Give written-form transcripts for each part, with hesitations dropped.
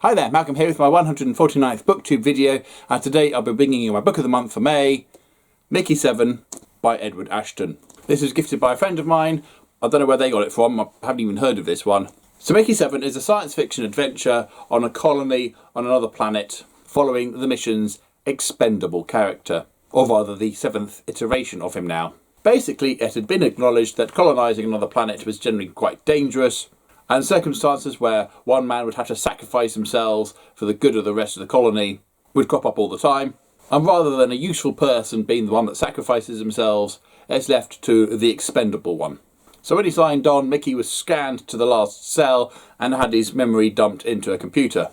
Hi there, Malcolm here with my 149th BookTube video, and today I'll be bringing you my book of the month for May, Mickey 7 by Edward Ashton. This was gifted by a friend of mine. I don't know where they got it from, I haven't even heard of this one. So Mickey 7 is a science fiction adventure on a colony on another planet following the mission's expendable character, or rather the 7th iteration of him now. Basically, it had been acknowledged that colonising another planet was generally quite dangerous, and circumstances where one man would have to sacrifice themselves for the good of the rest of the colony would crop up all the time. And rather than a useful person being the one that sacrifices themselves, it's left to the expendable one. So when he signed on, Mickey was scanned to the last cell and had his memory dumped into a computer,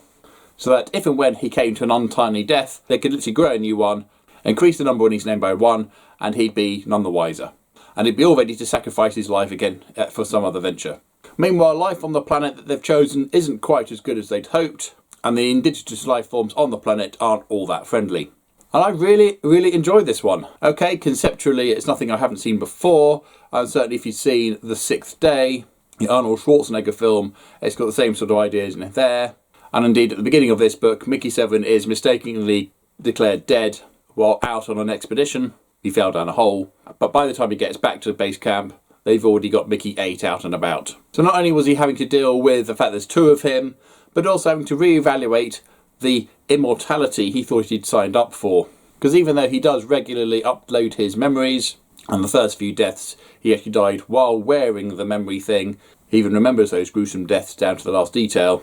so that if and when he came to an untimely death, they could literally grow a new one, increase the number in his name by 1, and he'd be none the wiser. And he'd be all ready to sacrifice his life again for some other venture. Meanwhile, life on the planet that they've chosen isn't quite as good as they'd hoped, and the indigenous life forms on the planet aren't all that friendly. And I really enjoyed this one. Okay, conceptually it's nothing I haven't seen before, and certainly if you've seen The Sixth Day, the Arnold Schwarzenegger film, it's got the same sort of ideas in it there. And indeed, at the beginning of this book, Mickey 7 is mistakenly declared dead while out on an expedition. He fell down a hole, but by the time he gets back to base camp, they've already got Mickey 8 out and about. So not only was he having to deal with the fact there's 2 of him, but also having to re-evaluate the immortality he thought he'd signed up for. Because even though he does regularly upload his memories, and the first few deaths he actually died while wearing the memory thing, he even remembers those gruesome deaths down to the last detail,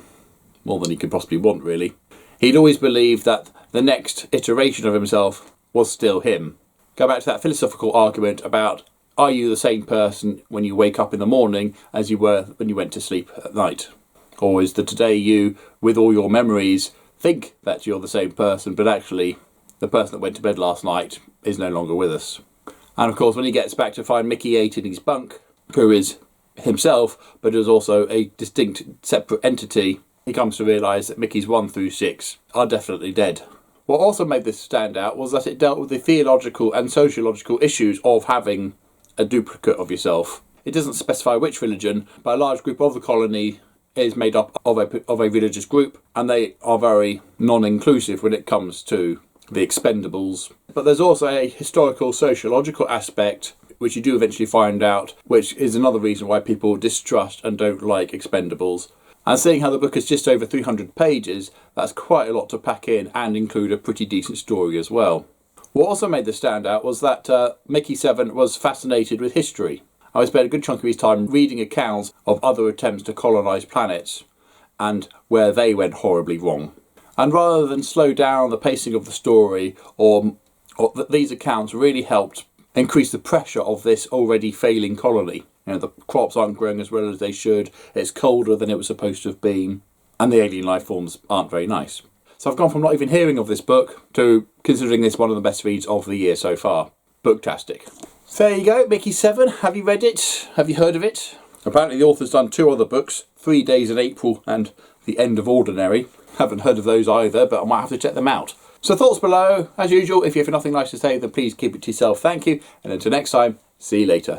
more than he could possibly want really. He'd always believed that the next iteration of himself was still him. Go back to that philosophical argument about, are you the same person when you wake up in the morning as you were when you went to sleep at night? Or is the today you, with all your memories, think that you're the same person, but actually the person that went to bed last night is no longer with us? And of course, when he gets back to find Mickey 8 in his bunk, who is himself, but is also a distinct separate entity, he comes to realise that Mickeys 1 through 6 are definitely dead. What also made this stand out was that it dealt with the theological and sociological issues of having a duplicate of yourself. It doesn't specify which religion, but a large group of the colony is made up of a religious group, and they are very non-inclusive when it comes to the expendables. But there's also a historical sociological aspect, which you do eventually find out, which is another reason why people distrust and don't like expendables. And seeing how the book is just over 300 pages, that's quite a lot to pack in and include a pretty decent story as well. What also made this stand out was that Mickey 7 was fascinated with history. I spent a good chunk of his time reading accounts of other attempts to colonise planets and where they went horribly wrong. And rather than slow down the pacing of the story, these accounts really helped increase the pressure of this already failing colony. You know, the crops aren't growing as well as they should, it's colder than it was supposed to have been, and the alien life forms aren't very nice. So I've gone from not even hearing of this book to considering this one of the best reads of the year so far. Booktastic. So there you go, Mickey 7. Have you read it? Have you heard of it? Apparently the author's done 2 other books, 3 Days in April and The End of Ordinary. Haven't heard of those either, but I might have to check them out. So thoughts below. As usual, if you have nothing nice to say, then please keep it to yourself. Thank you. And until next time, see you later.